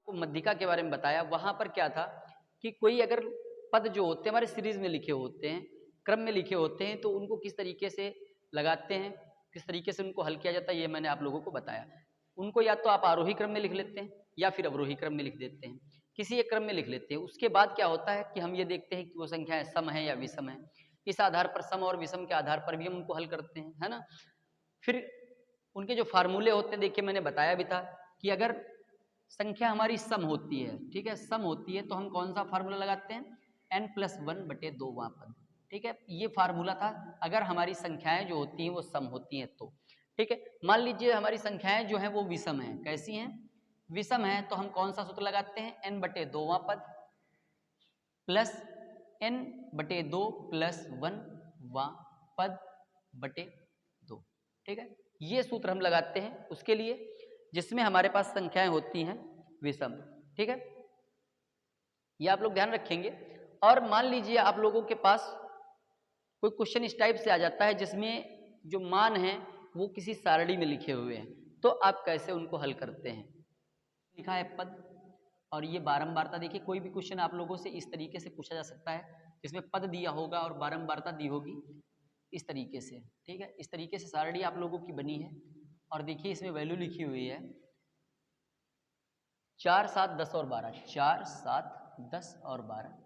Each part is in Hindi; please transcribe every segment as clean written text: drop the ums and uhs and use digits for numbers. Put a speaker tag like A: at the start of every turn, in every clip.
A: को मध्यिका के बारे में बताया, वहां पर क्या था कि कोई अगर पद जो होते हैं हमारे सीरीज में लिखे होते हैं, क्रम में लिखे होते हैं, तो उनको किस तरीके से लगाते हैं, किस तरीके से उनको हल किया जाता है, ये मैंने आप लोगों को बताया। उनको या तो आप आरोही क्रम में लिख लेते हैं या फिर अवरोही क्रम में लिख देते हैं, किसी एक क्रम में लिख लेते हैं। उसके बाद क्या होता है कि हम ये देखते हैं कि वो संख्याएं सम है या विषम है। इस आधार पर सम और विषम के आधार पर भी हम उनको हल करते हैं, है ना। फिर उनके जो फार्मूले होते हैं, देखिए मैंने बताया भी था कि अगर संख्या हमारी सम होती है, ठीक है, सम होती है, तो हम कौन सा फार्मूला लगाते हैं, n+1/2 पद, ठीक है। ये फार्मूला था अगर हमारी संख्याएं जो होती हैं वो सम होती हैं तो, ठीक है। मान लीजिए हमारी संख्याएं जो हैं वो विषम हैं, कैसी हैं, विषम है, तो हम कौन सा सूत्र लगाते हैं, n/2 पद प्लस n/2 + 1 पद बटे 2, ठीक है। ये सूत्र हम लगाते हैं उसके लिए जिसमें हमारे पास संख्याएं होती हैं विषम, ठीक है। ये आप लोग ध्यान रखेंगे। और मान लीजिए आप लोगों के पास कोई क्वेश्चन इस टाइप से आ जाता है जिसमें जो मान है वो किसी सारणी में लिखे हुए हैं, तो आप कैसे उनको हल करते हैं। लिखा है पद, और ये बारंबारता, देखिए कोई भी क्वेश्चन आप लोगों से इस तरीके से पूछा जा सकता है जिसमें पद दिया होगा और बारंबारता दी होगी इस तरीके से, ठीक है। इस तरीके से सारणी आप लोगों की बनी है, और देखिए इसमें वैल्यू लिखी हुई है 4, 7, 10 और 12, 4, 7, 10 और 12,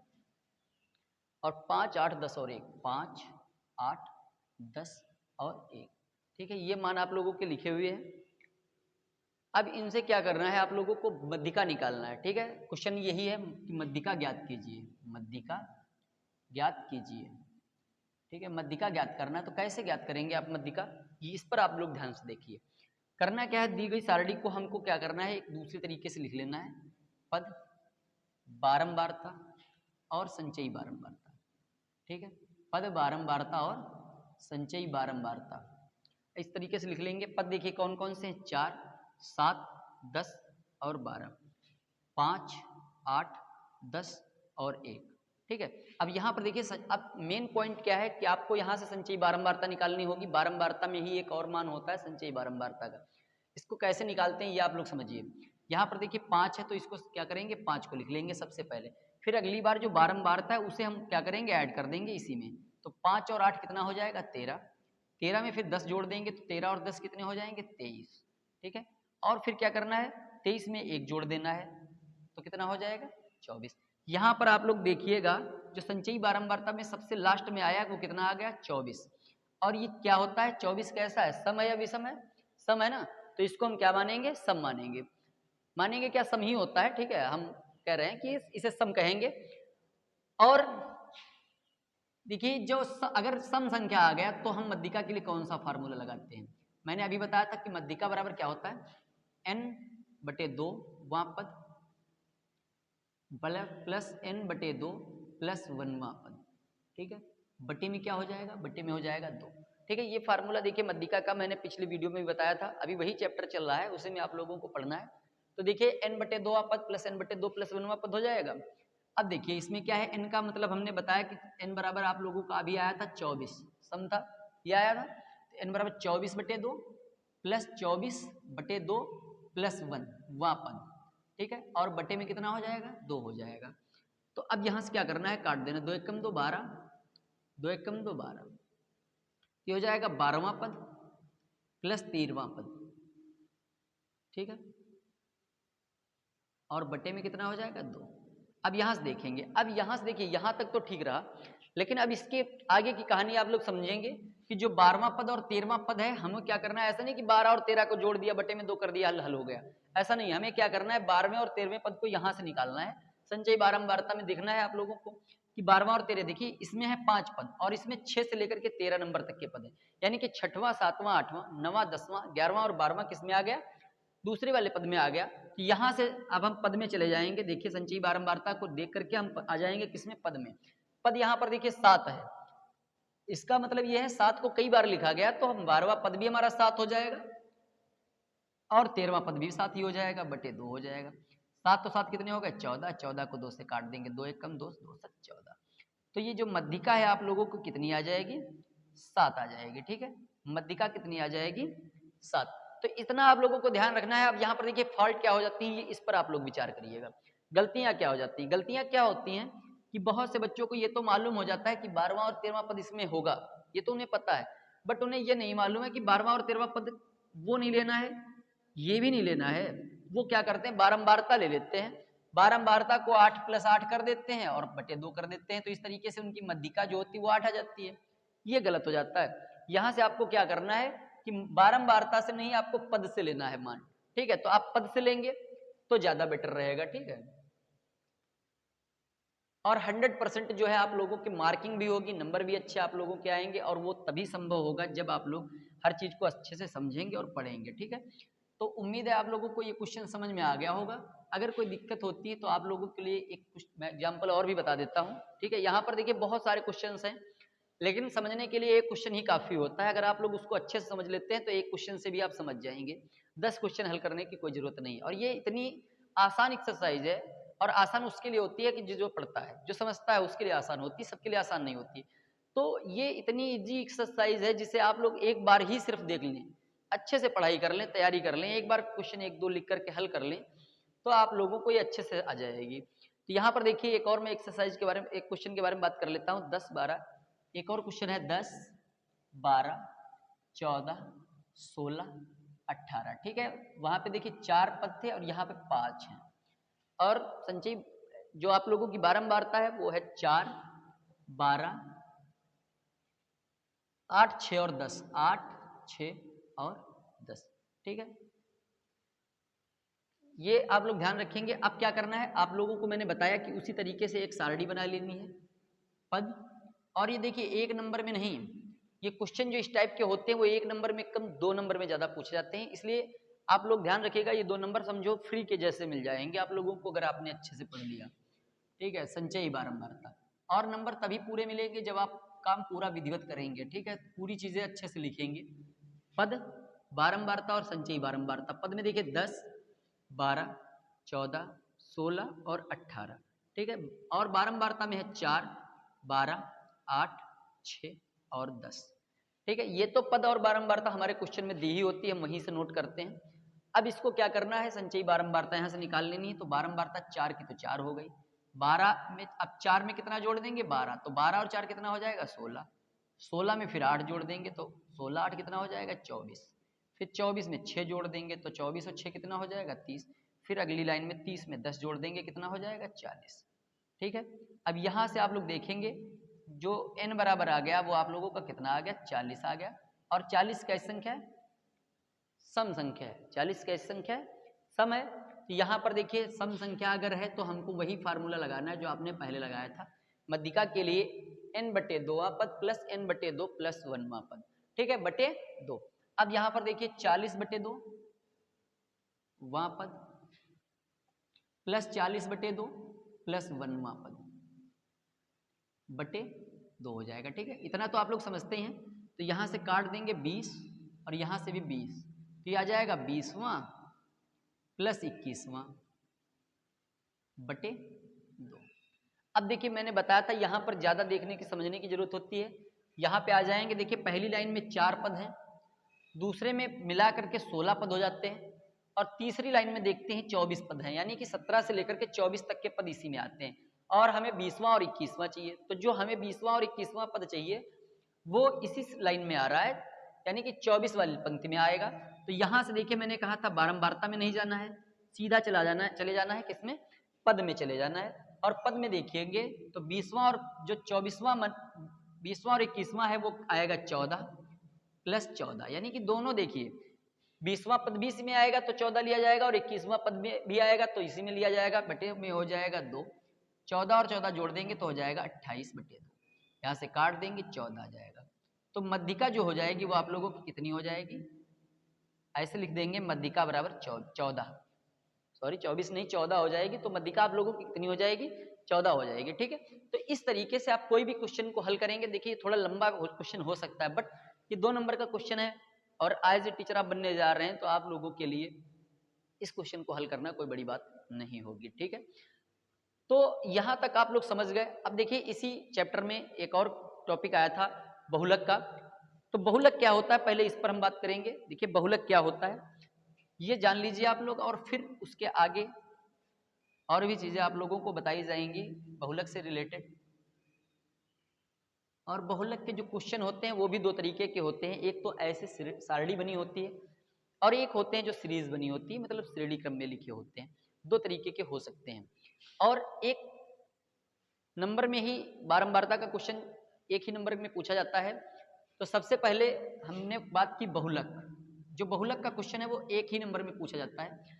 A: और 5, 8, 10 और 1, 5, 8, 10 और 1, ठीक है। ये मान आप लोगों के लिखे हुए हैं। अब इनसे क्या करना है, आप लोगों को मध्यिका निकालना है, ठीक है। क्वेश्चन यही है कि मध्यिका ज्ञात कीजिए, मध्यिका ज्ञात कीजिए, ठीक है। मध्यिका ज्ञात करना है, तो कैसे ज्ञात करेंगे आप मध्यिका, इस पर आप लोग ध्यान से देखिए। करना क्या है, दी गई सारणी को हमको क्या करना है, एक दूसरे तरीके से लिख लेना है, पद बारंबारता और संचयी बारंबारता, ठीक है। पद बारंबारता और संचयी बारंबारता इस तरीके से लिख लेंगे। पद देखिए कौन कौन से हैं, 4, 7, 10 और 12, 5, 8, 10 और 1, ठीक है। अब यहाँ पर देखिए अब मेन पॉइंट क्या है कि आपको यहाँ से संचयी बारंबारता निकालनी होगी। बारंबारता में ही एक और मान होता है संचयी बारंबारता का, इसको कैसे निकालते हैं ये आप लोग समझिए। यहाँ पर देखिए 5 है, तो इसको क्या करेंगे, 5 को लिख लेंगे सबसे पहले। फिर अगली बार जो बारंबारता है उसे हम क्या करेंगे, ऐड कर देंगे इसी में। तो 5 और 8 कितना हो जाएगा, 13, 13 में फिर 10 जोड़ देंगे, तो 13 और 10 कितने हो जाएंगे, 23, ठीक है। और फिर क्या करना है, 23 में 1 जोड़ देना है, तो कितना हो जाएगा, 24। यहाँ पर आप लोग देखिएगा जो संचयी बारंबारता में सबसे लास्ट में आया वो कितना आ गया, 24। और ये क्या होता है, 24 कैसा है, सम है या विषम है, सम है ना, तो इसको हम क्या मानेंगे, सम मानेंगे। मानेंगे क्या, सम ही होता है, ठीक है। हम कह रहे हैं कि इसे सम कहेंगे। और देखिए जो अगर सम संख्या आ गया तो हम मध्यिका के लिए कौन सा फार्मूला लगाते हैं। मैंने अभी बताया था कि मध्यिका बराबर क्या होता है, n/2 पद प्लस n/2 + 1 पद, ठीक है। बटे में क्या हो जाएगा, बटे में हो जाएगा 2, ठीक है। ये फार्मूला देखिए मध्यिका का मैंने पिछली वीडियो में भी बताया था, अभी वही चैप्टर चल रहा है, उसी में आप लोगों को पढ़ना है। तो देखिए n/2 पद प्लस n/2 + 1 पद हो जाएगा। अब देखिए इसमें क्या है, n का मतलब हमने बताया कि n बराबर आप लोगों का अभी आया था 24, सम था, ये आया था। तो n बराबर 24/2 प्लस 24/2 + 1 पद, ठीक है। और बटे में कितना हो जाएगा, 2 हो जाएगा। तो अब यहां से क्या करना है, काट देना, 2 एकम 2 12, 2 एकम 2 12, ये हो जाएगा 12वां पद प्लस 13वां पद, ठीक है। और बटे में कितना हो जाएगा, 2। अब यहां से देखेंगे, अब यहां से देखिए यहां तक तो ठीक रहा, लेकिन अब इसके आगे की कहानी आप लोग समझेंगे कि जो 12वां पद और 13वां पद है, हमें क्या करना है, ऐसा नहीं कि 12 और 13 को जोड़ दिया, बटे में 2 कर दिया, हल हो गया, ऐसा नहीं। हमें क्या करना है, 12वें और 13वें पद को यहां से निकालना है। संचयी बारंबारता में देखना है आप लोगों को कि 12वां और 13, देखिए इसमें है 5 पद और इसमें 6 से लेकर के 13 नंबर तक के पद है, यानी कि 6वां 7वां 8वां 9वां 10वां 11वां और 12वां किस में आ गया, दूसरे वाले पद में आ गया। कि यहाँ से अब हम पद में चले जाएंगे, देखिए संचयी बारंबारता को देख करके हम आ जाएंगे किसमें, पद में। पद यहाँ पर देखिए 7 है, इसका मतलब यह है 7 को कई बार लिखा गया, तो हम 12वां पद भी हमारा 7 हो जाएगा और 13वां पद भी 7 ही हो जाएगा, बटे 2 हो जाएगा। 7 तो 7 कितने हो गए, 14, 14 को 2 से काट देंगे, 2 एकम 2, 2 7 14। तो ये जो मध्यिका है आप लोगों को कितनी आ जाएगी, 7 आ जाएगी, ठीक है। मध्यिका कितनी आ जाएगी, 7। तो इतना आप लोगों को ध्यान रखना है। अब यहाँ पर देखिए फॉल्ट क्या हो जाती है, इस पर आप लोग विचार करिएगा। गलतियां क्या हो जाती हैं? गलतियां क्या होती हैं कि बहुत से बच्चों को ये तो मालूम हो जाता है कि 12वां और 13वां पद इसमें होगा, ये तो उन्हें पता है, बट उन्हें ये नहीं मालूम है कि 12वां और 13वां पद वो नहीं लेना है, ये भी नहीं लेना है। वो क्या करते हैं, बारंबारता ले लेते हैं, बारंबारता को 8 + 8 कर देते हैं और बटे 2 कर देते हैं, तो इस तरीके से उनकी मध्यिका जो होती है वो 8 आ जाती है। ये गलत हो जाता है। यहां से आपको क्या करना है कि बारंबारता से नहीं, आपको पद से लेना है मान, ठीक है। तो आप पद से लेंगे तो ज्यादा बेटर रहेगा, ठीक है। और 100% जो है आप लोगों की मार्किंग भी होगी, नंबर भी अच्छे आप लोगों के आएंगे, और वो तभी संभव होगा जब आप लोग हर चीज को अच्छे से समझेंगे और पढ़ेंगे, ठीक है। तो उम्मीद है आप लोगों को ये क्वेश्चन समझ में आ गया होगा। अगर कोई दिक्कत होती है तो आप लोगों के लिए एक मैं एग्जाम्पल और भी बता देता हूँ, ठीक है। यहाँ पर देखिए बहुत सारे क्वेश्चन हैं, लेकिन समझने के लिए एक क्वेश्चन ही काफी होता है। अगर आप लोग उसको अच्छे से समझ लेते हैं तो एक क्वेश्चन से भी आप समझ जाएंगे, 10 क्वेश्चन हल करने की कोई जरूरत नहीं है। और ये इतनी आसान एक्सरसाइज है, और आसान उसके लिए होती है कि जो पढ़ता है, जो समझता है उसके लिए आसान होती है, सबके लिए आसान नहीं होती। तो ये इतनी इजी एक्सरसाइज है जिसे आप लोग एक बार ही सिर्फ देख लें, अच्छे से पढ़ाई कर लें, तैयारी कर लें, एक बार क्वेश्चन 1-2 लिख करके हल कर लें, तो आप लोगों को ये अच्छे से आ जाएगी। तो यहाँ पर देखिए एक और मैं एक्सरसाइज के बारे में, एक क्वेश्चन के बारे में बात कर लेता हूँ। 10, 12, एक और क्वेश्चन है 10, 12, 14, 16, 18, ठीक है। वहां पे देखिए 4 पद थे और यहाँ पे 5 हैं। और संचयी जो आप लोगों की बारंबारता है वो है 4, 12, 8, 6 और 10, 8, 6 और 10, ठीक है। ये आप लोग ध्यान रखेंगे। अब क्या करना है आप लोगों को, मैंने बताया कि उसी तरीके से एक सारणी बना लेनी है पद। और ये देखिए 1 नंबर में नहीं, ये क्वेश्चन जो इस टाइप के होते हैं वो 1 नंबर में कम, 2 नंबर में ज्यादा पूछे जाते हैं। इसलिए आप लोग ध्यान रखिएगा, ये 2 नंबर समझो फ्री के जैसे मिल जाएंगे आप लोगों को, अगर आपने अच्छे से पढ़ लिया, ठीक है। संचयी बारंबारता, और नंबर तभी पूरे मिलेंगे जब आप काम पूरा विधिवत करेंगे, ठीक है, पूरी चीजें अच्छे से लिखेंगे। पद, बारंबारता और संचयी बारंबारता। पद में देखिए 10, 12, 14, 16 और 18, ठीक है। और बारंबारता में है 4, 12, 8, 6 और 10, ठीक है। ये तो पद और बारंबारता हमारे क्वेश्चन में दी ही होती है, हम वहीं से नोट करते हैं। अब इसको क्या करना है, संचयी बारंबारता यहाँ से निकाल लेनी है। तो बारंबारता 4 की तो 4 हो गई, 12 में अब 4 में कितना जोड़ देंगे, 12, तो 12 और 4 कितना हो जाएगा, 16, 16 में फिर 8 जोड़ देंगे तो 16, 8 कितना हो जाएगा, 24, फिर 24 में 6 जोड़ देंगे तो 24 और 6 कितना हो जाएगा, 30, फिर अगली लाइन में 30 में 10 जोड़ देंगे, कितना हो जाएगा, 40, ठीक है। अब यहाँ से आप लोग देखेंगे जो n बराबर आ गया वो आप लोगों का कितना आ गया, 40 आ गया। और 40 कैसी संख्या है, सम संख्या है। 40 कैसी संख्या है, सम है। तो यहाँ पर देखिए सम संख्या अगर है तो हमको वही फार्मूला लगाना है जो आपने पहले लगाया था मध्यिका के लिए, n/2 पद प्लस n/2 प्लस 1वां पद, ठीक है, बटे 2। अब यहाँ पर देखिए 40/2 वां पद प्लस 40/2 प्लस 1वां पद बटे 2 हो जाएगा, ठीक है। इतना तो आप लोग समझते हैं। तो यहाँ से काट देंगे 20 और यहाँ से भी 20, तो ये आ जाएगा 20वां प्लस 21वां बटे 2। अब देखिए मैंने बताया था यहाँ पर ज्यादा देखने की, समझने की जरूरत होती है। यहाँ पे आ जाएंगे, देखिए पहली लाइन में 4 पद हैं, दूसरे में मिला करके 16 पद हो जाते हैं, और तीसरी लाइन में देखते हैं 24 पद हैं, यानी कि 17 से लेकर के 24 तक के पद इसी में आते हैं। और हमें 20वां और 21वां चाहिए, तो जो हमें 20वां और 21वां पद चाहिए वो इसी लाइन में आ रहा है, यानी कि 24 वाली पंक्ति में आएगा। तो यहाँ से देखिए मैंने कहा था बारंबारता में नहीं जाना है, सीधा चले जाना है किसमें, पद में चले जाना है। और पद में देखिएंगे तो 20वां और जो 24वां 20वां और 21वां है वो आएगा 14 प्लस 14, यानी कि दोनों देखिए 20वां पद भी इसी में आएगा तो 14 लिया जाएगा, और 21वां पद में भी आएगा तो इसी में लिया जाएगा, बटे में हो जाएगा 2, 14 और 14 जोड़ देंगे तो हो जाएगा 28/2, यहाँ से काट देंगे 14 आ जाएगा। तो मध्यिका जो हो जाएगी वो आप लोगों की कितनी हो जाएगी, ऐसे लिख देंगे मध्यिका बराबर 14, सॉरी 24 नहीं 14 हो जाएगी। तो मध्यिका आप लोगों की कितनी हो जाएगी, 14 हो जाएगी, ठीक है। तो इस तरीके से आप कोई भी क्वेश्चन को हल करेंगे, देखिए थोड़ा लंबा क्वेश्चन हो सकता है, बट ये 2 नंबर का क्वेश्चन है, और एज ए टीचर आप बनने जा रहे हैं तो आप लोगों के लिए इस क्वेश्चन को हल करना कोई बड़ी बात नहीं होगी, ठीक है। तो यहां तक आप लोग समझ गए। अब देखिए इसी चैप्टर में एक और टॉपिक आया था बहुलक का, तो बहुलक क्या होता है पहले इस पर हम बात करेंगे। देखिए बहुलक क्या होता है ये जान लीजिए आप लोग, और फिर उसके आगे और भी चीजें आप लोगों को बताई जाएंगी बहुलक से रिलेटेड। और बहुलक के जो क्वेश्चन होते हैं वो भी दो तरीके के होते हैं, एक तो ऐसे सारणी बनी होती है और एक होते हैं जो सीरीज बनी होती है, मतलब श्रेणी क्रम में लिखे होते हैं। दो तरीके के हो सकते हैं। और एक नंबर में ही बारंबारता का क्वेश्चन एक ही नंबर में पूछा जाता है। तो सबसे पहले हमने बात की बहुलक। जो बहुलक का क्वेश्चन है वो एक ही नंबर में पूछा जाता है।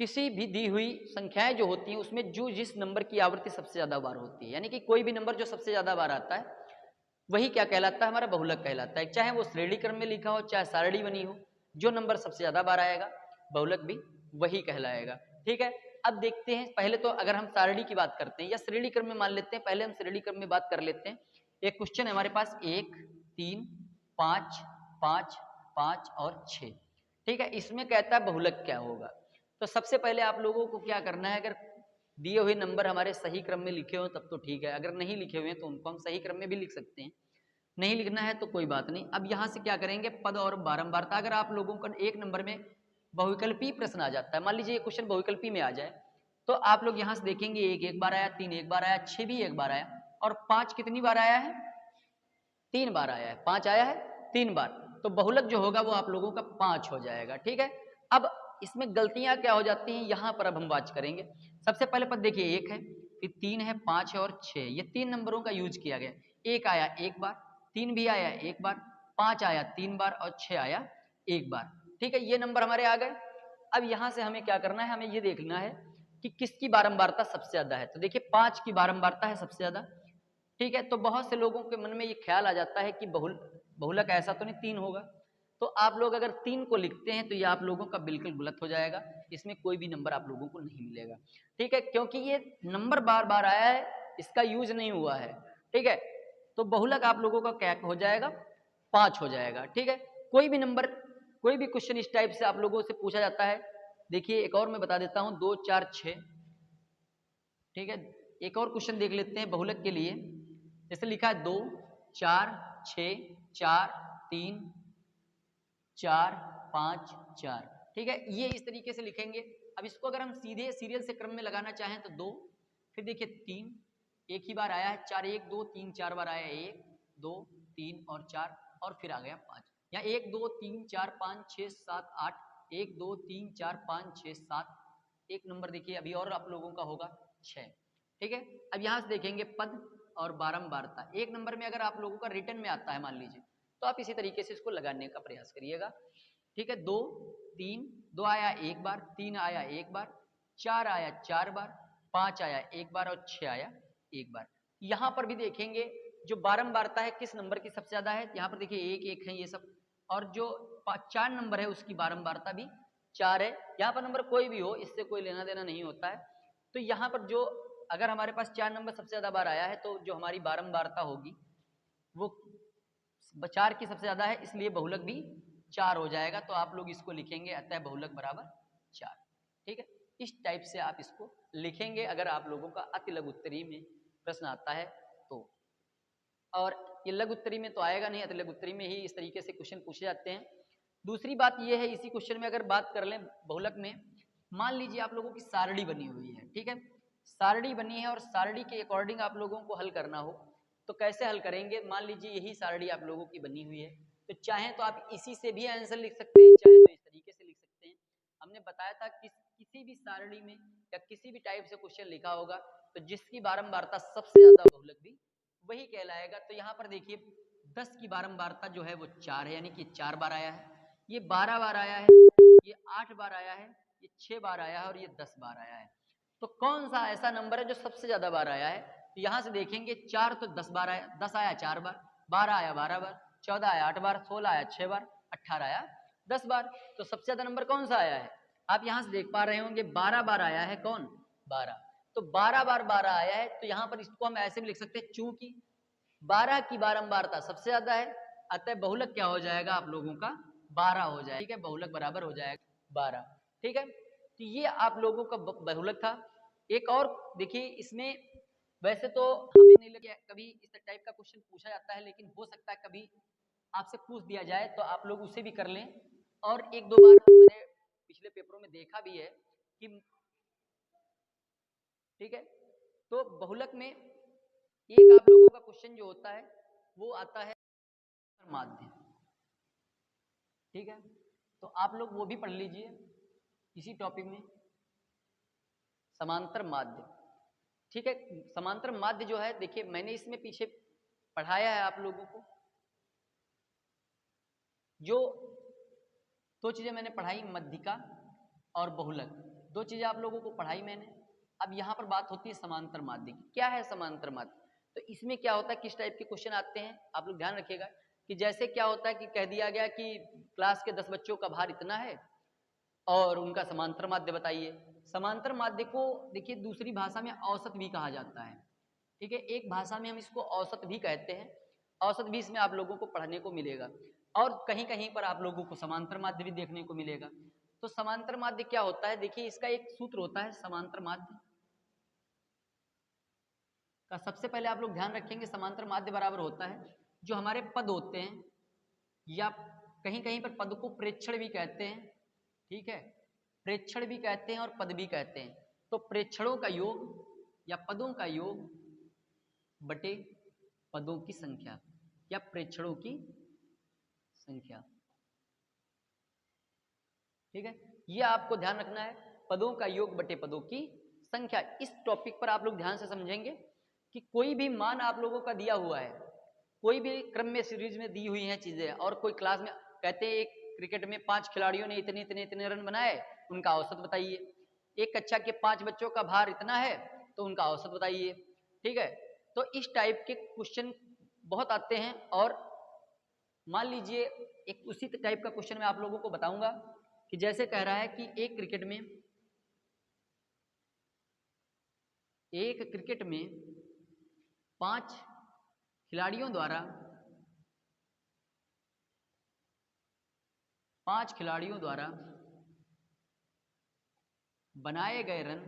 A: किसी भी दी हुई संख्याएं जो होती हैं उसमें जो जिस नंबर की आवृत्ति सबसे ज्यादा बार होती है, यानी कि कोई भी नंबर जो सबसे ज्यादा बार आता है वही क्या कहलाता है, हमारा बहुलक कहलाता है। चाहे वो श्रेणी क्रम में लिखा हो चाहे सारणी बनी हो, जो नंबर सबसे ज्यादा बार आएगा बहुलक भी वही कहलाएगा। ठीक है, अब देखते हैं पहले तो अगर हम सारणी की बात करते हैं या श्रेणी क्रम में मान लेते हैं, पहले हम श्रेणी क्रम में बात कर लेते हैं। एक क्वेश्चन है हमारे पास 1 3 5 5 5 और 6। ठीक है, इसमें कहता है बहुलक क्या होगा। तो सबसे पहले आप लोगों को क्या करना है, अगर दिए हुए नंबर हमारे सही क्रम में लिखे हो तब तो ठीक है, अगर नहीं लिखे हुए हैं तो उनको हम सही क्रम में भी लिख सकते हैं, नहीं लिखना है तो कोई बात नहीं। अब यहाँ से क्या करेंगे, पद और बारंबारता। अगर आप लोगों का एक नंबर में बहुविकल्पी प्रश्न आ जाता है, मान लीजिए ये क्वेश्चन बहुविकल्पी में आ जाए, तो आप लोग यहाँ से देखेंगे 1 एक बार आया, 3 एक बार आया, 6 भी एक बार आया, और 5 कितनी बार आया है, 3 बार आया है। 5 आया है 3 बार, तो बहुलक जो होगा वो आप लोगों का 5 हो जाएगा। ठीक है, अब इसमें गलतियां क्या हो जाती हैं यहाँ पर अब हम बात करेंगे। सबसे पहले पद देखिए 1 है, फिर 3 है, 5 है और 6, ये 3 नंबरों का यूज किया गया। 1 आया एक बार, 3 भी आया एक बार, 5 आया 3 बार और 6 आया एक बार। ठीक है, ये नंबर हमारे आ गए। अब यहाँ से हमें क्या करना है, हमें ये देखना है कि किसकी बारंबारता सबसे ज्यादा है। तो देखिए 5 की बारंबारता है सबसे ज्यादा। ठीक है, तो बहुत से लोगों के मन में ये ख्याल आ जाता है कि बहुलक ऐसा तो नहीं 3 होगा, तो आप लोग अगर 3 को लिखते हैं तो ये आप लोगों का बिल्कुल गलत हो जाएगा, इसमें कोई भी नंबर आप लोगों को नहीं मिलेगा। ठीक है, क्योंकि ये नंबर बार बार आया है, इसका यूज नहीं हुआ है। ठीक है, तो बहुलक आप लोगों का क्या हो जाएगा, 5 हो जाएगा। ठीक है, कोई भी नंबर, कोई भी क्वेश्चन इस टाइप से आप लोगों से पूछा जाता है। देखिए एक और मैं बता देता हूँ, 2 4 6। ठीक है, एक और क्वेश्चन देख लेते हैं बहुलक के लिए। जैसे लिखा है 2 4 6 4 3 4 5 4। ठीक है, ये इस तरीके से लिखेंगे। अब इसको अगर हम सीधे सीरियल से क्रम में लगाना चाहें तो 2, फिर देखिए 3 एक ही बार आया है, 4 1 2 3 4 बार आया है, 1 2 3 और 4, और फिर आ गया 5। यहाँ 1 2 3 4 5 6 7 8, 1 2 3 4 5 6 7, एक नंबर देखिए अभी और आप लोगों का होगा 6। ठीक है, अब यहाँ से देखेंगे पद और बारंबारता। एक नंबर में अगर आप लोगों का रिटर्न में आता है मान लीजिए, तो आप इसी तरीके से इसको लगाने का प्रयास करिएगा। ठीक है, 2 3, 2 आया एक बार, 3 आया एक बार, 4 आया 4 बार, 5 आया एक बार और 6 आया एक बार। यहाँ पर भी देखेंगे जो बारंबारता है किस नंबर की सबसे ज्यादा है, यहाँ पर देखिए 1 1 है ये सब, और जो 4 नंबर है उसकी बारंबारता भी 4 है। यहाँ पर नंबर कोई भी हो, इससे कोई लेना देना नहीं होता है। तो यहाँ पर जो अगर हमारे पास 4 नंबर सबसे ज्यादा बार आया है तो जो हमारी बारंबारता होगी वो 4 की सबसे ज्यादा है, इसलिए बहुलक भी 4 हो जाएगा। तो आप लोग इसको लिखेंगे अतः बहुलक बराबर 4। ठीक है, इस टाइप से आप इसको लिखेंगे अगर आप लोगों का अति लघु उत्तरी में प्रश्न आता है तो। और ये लघु उत्तरी में तो आएगा नहीं, अति लघु उत्तरी में ही इस तरीके से क्वेश्चन पूछे जाते हैं। दूसरी बात ये है, इसी क्वेश्चन में अगर बात कर लें बहुलक में, मान लीजिए आप लोगों की सारणी बनी हुई है। ठीक है, सारणी बनी है और सारणी के अकॉर्डिंग आप लोगों को हल करना हो तो कैसे हल करेंगे। मान लीजिए यही सारणी आप लोगों की बनी हुई है, तो चाहे तो आप इसी से भी आंसर लिख सकते हैं, चाहे तो इस तरीके से लिख सकते हैं। हमने बताया था कि किसी भी सारणी में या किसी भी टाइप से क्वेश्चन लिखा होगा तो जिसकी बारंबारता सबसे ज्यादा बहुलक भी वही कहलाएगा। तो यहाँ पर देखिए 10 की बारंबारता जो है वो 4 है, यानी कि 4 बार आया है, ये 12 बार आया है, ये 8 बार आया है, ये 6 बार आया है और ये 10 बार आया है। तो कौन सा ऐसा नंबर है जो सबसे ज्यादा बार आया है, तो यहाँ से देखेंगे 4 तो 10 बार आया, 10 आया 4 बार, 12 आया 12 बार, 14 आया 8 बार, 16 आया 6 बार, 18 आया 10 बार। तो सबसे ज्यादा नंबर कौन सा आया है, आप यहाँ से देख पा रहे होंगे 12 बार आया है, कौन 12। तो 12 बार 12 आया है, तो यहाँ पर इसको हम ऐसे भी लिख सकते हैं, चूंकि 12 की बारंबारता सबसे ज्यादा है अतः बहुलक क्या हो जाएगा आप लोगों का 12 हो जाएगा। ठीक है, बहुलक बराबर हो जाएगा 12। ठीक है, तो ये आप लोगों का बहुलक था। एक और देखिए इसमें, वैसे तो हमें नहीं लगे कभी इस टाइप का क्वेश्चन पूछा जाता है, लेकिन हो सकता है कभी आपसे पूछ दिया जाए तो आप लोग उसे भी कर लें। और एक दो बार मैंने पिछले पेपरों में देखा भी है कि, ठीक है, तो बहुलक में एक आप लोगों का क्वेश्चन जो होता है वो आता है माध्य, ठीक है, तो आप लोग वो भी पढ़ लीजिए इसी टॉपिक में, समांतर माध्य, ठीक है। समांतर माध्य जो है, देखिए मैंने इसमें पीछे पढ़ाया है आप लोगों को, जो दो चीजें मैंने पढ़ाई, मध्यिका और बहुलक, दो चीजें आप लोगों को पढ़ाई मैंने। अब यहाँ पर बात होती है समांतर माध्य की। क्या है समांतर माध्य? तो इसमें क्या होता है, किस टाइप के क्वेश्चन आते हैं आप लोग ध्यान रखिएगा कि जैसे क्या होता है कि कह दिया गया कि क्लास के 10 बच्चों का भार इतना है और उनका समांतर माध्य बताइए। समांतर माध्य को देखिए दूसरी भाषा में औसत भी कहा जाता है, ठीक है, एक भाषा में हम इसको औसत भी कहते हैं। औसत भी इसमें आप लोगों को पढ़ने को मिलेगा और कहीं कहीं पर आप लोगों को समांतर माध्य भी देखने को मिलेगा। तो समांतर माध्य क्या होता है, देखिए इसका एक सूत्र होता है समांतर माध्य का। सबसे पहले आप लोग ध्यान रखेंगे समांतर माध्य बराबर होता है जो हमारे पद होते हैं, या कहीं कहीं पर पद को प्रेक्षण भी कहते हैं, ठीक है, प्रेक्षण भी कहते हैं और पद भी कहते हैं। तो प्रेक्षणों का योग या पदों का योग बटे पदों की संख्या या प्रेक्षणों की संख्या, ठीक है, ये आपको ध्यान रखना है, पदों का योग बटे पदों की संख्या। इस टॉपिक पर आप लोग ध्यान से समझेंगे कि कोई भी मान आप लोगों का दिया हुआ है, कोई भी क्रम में सीरीज में दी हुई हैं चीजें, और कोई क्लास में कहते हैं एक क्रिकेट में 5 खिलाड़ियों ने इतने इतने इतने रन बनाए, उनका औसत बताइए। एक कक्षा के 5 बच्चों का भार इतना है तो उनका औसत बताइए, ठीक है। तो इस टाइप के क्वेश्चन बहुत आते हैं। और मान लीजिए एक उसी टाइप का क्वेश्चन मैं आप लोगों को बताऊंगा कि जैसे कह रहा है कि एक क्रिकेट में 5 खिलाड़ियों द्वारा 5 खिलाड़ियों द्वारा बनाए गए रन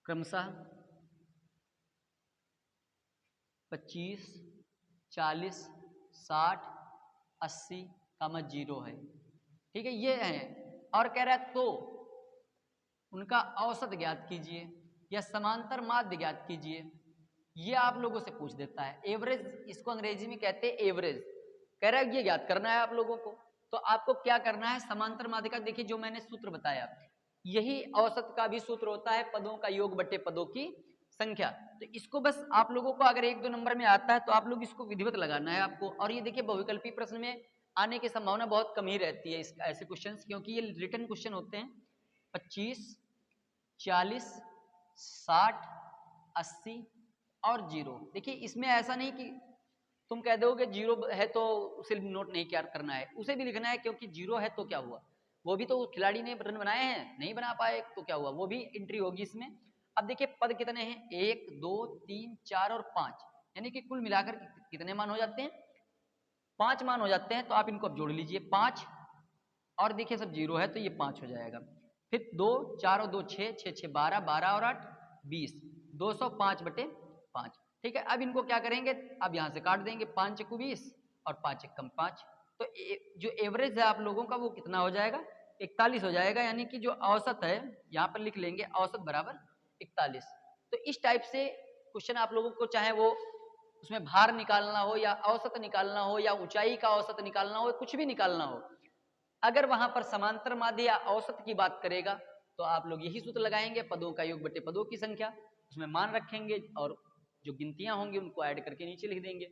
A: क्रमशः 25, 40, 60, 80 का 0 है, ठीक है, ये है। और कह रहा है तो उनका औसत ज्ञात कीजिए या समांतर माध्य ज्ञात कीजिए। ये आप लोगों से पूछ देता है, एवरेज, इसको अंग्रेजी में कहते हैं एवरेज। कह रहा है ये ज्ञात करना है आप लोगों को। तो आपको क्या करना है, समांतर माध्य का देखिए जो मैंने सूत्र बताया, यही औसत का भी सूत्र होता है, पदों का योग बटे पदों की संख्या। तो इसको बस आप लोगों को अगर 1-2 नंबर में आता है तो आप लोग इसको विधिवत लगाना है आपको। और ये देखिए बहुविकल्पी प्रश्न में आने की संभावना बहुत कम ही रहती है ऐसे क्वेश्चन, क्योंकि ये रिटन क्वेश्चन होते हैं। 25, 40, 60, 80 और 0। देखिए इसमें ऐसा नहीं कि तुम कह दोगे 0 है तो उसे नोट नहीं क्या करना है, उसे भी लिखना है, क्योंकि 0 है तो क्या हुआ, वो भी तो खिलाड़ी ने रन बनाए हैं, नहीं बना पाए तो क्या हुआ, वो भी एंट्री होगी इसमें। अब देखिए पद कितने हैं, 1, 2, 3, 4 और 5, यानी कि कुल मिलाकर कितने मान हो जाते हैं, 5 मान हो जाते हैं। तो आप इनको अब जोड़ लीजिए 5, और देखिए सब 0 है तो ये 5 हो जाएगा। फिर 2, 4 और 2 6, 6 6 12, 12 और 8 20, 205 बटे 5, ठीक है। अब इनको क्या करेंगे, अब यहाँ से काट देंगे, 5 × 20 और 5 × 5। तो जो एवरेज है आप लोगों का वो कितना हो जाएगा, 41 हो जाएगा, यानी कि जो औसत है यहाँ पर लिख लेंगे औसत बराबर 41। तो इस टाइप से क्वेश्चन आप लोगों को, चाहे वो उसमें भार निकालना हो या औसत निकालना हो या ऊंचाई का औसत निकालना हो, कुछ भी निकालना हो, अगर वहां पर समांतर माध्य या औसत की बात करेगा तो आप लोग यही सूत्र लगाएंगे, पदों का योग बटे पदों की संख्या, उसमें मान रखेंगे और जो गिनतियां होंगी उनको ऐड करके नीचे लिख देंगे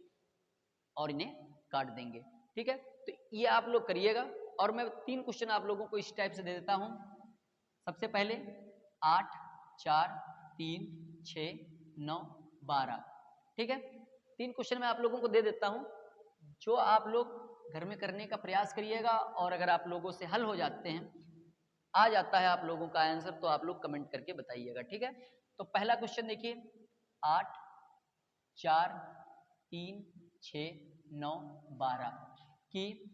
A: और इन्हें काट देंगे, ठीक है। तो ये आप लोग करिएगा। और मैं 3 क्वेश्चन आप लोगों को इस टाइप से दे देता हूं। सबसे पहले 8, 4, 3, 6, 9, 12, ठीक है। 3 क्वेश्चन मैं आप लोगों को दे देता हूं, जो आप लोग घर में करने का प्रयास करिएगा, और अगर आप लोगों से हल हो जाते हैं, आ जाता है आप लोगों का आंसर, तो आप लोग कमेंट करके बताइएगा, ठीक है। तो पहला क्वेश्चन देखिए, 8, 4, 3, 6, 9, 12 की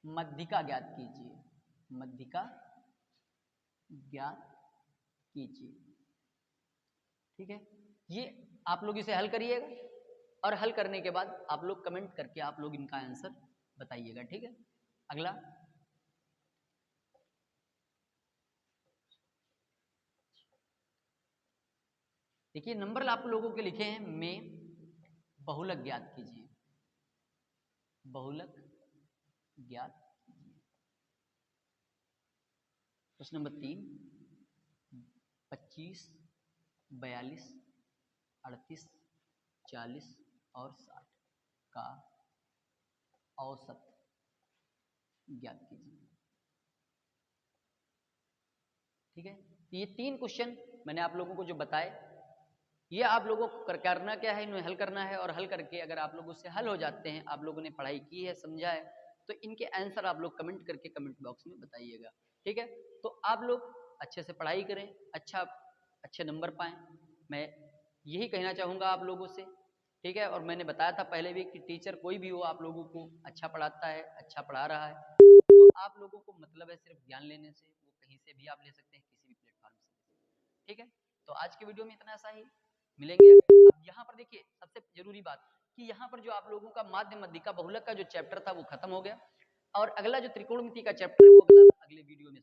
A: मध्यिका ज्ञात कीजिए, मध्यिका ज्ञात कीजिए, ठीक है। ये आप लोग इसे हल करिएगा और हल करने के बाद आप लोग कमेंट करके आप लोग इनका आंसर बताइएगा, ठीक है। अगला, देखिए नंबर आप लोगों के लिखे हैं, में बहुलक ज्ञात कीजिए, बहुलक ज्ञात कीजिए। प्रश्न नंबर 3, 25, 42, 38, 40 और 60 का औसत ज्ञात कीजिए, ठीक है। ये 3 क्वेश्चन मैंने आप लोगों को जो बताए, ये आप लोगों को करना क्या है, इन्हें हल करना है, और हल करके अगर आप लोगों से हल हो जाते हैं, आप लोगों ने पढ़ाई की है, समझा है, तो इनके आंसर आप लोग कमेंट करके कमेंट बॉक्स में बताइएगा, ठीक है। तो आप लोग अच्छे से पढ़ाई करें, अच्छे नंबर पाएं, मैं यही कहना चाहूँगा आप लोगों से, ठीक है। और मैंने बताया था पहले भी कि टीचर कोई भी हो आप लोगों को अच्छा पढ़ाता है, अच्छा पढ़ा रहा है, तो आप लोगों को मतलब है सिर्फ ज्ञान लेने से, वो कहीं से भी आप ले सकते हैं, किसी भी प्लेटफॉर्म से, ठीक है। तो आज के वीडियो में इतना सा ही, मिलेंगे। अब यहाँ पर देखिए सबसे जरूरी बात कि यहाँ पर जो आप लोगों का माध्य मध्यिका बहुलक का जो चैप्टर था वो खत्म हो गया, और अगला जो त्रिकोणमिति का चैप्टर है वो अगले वीडियो में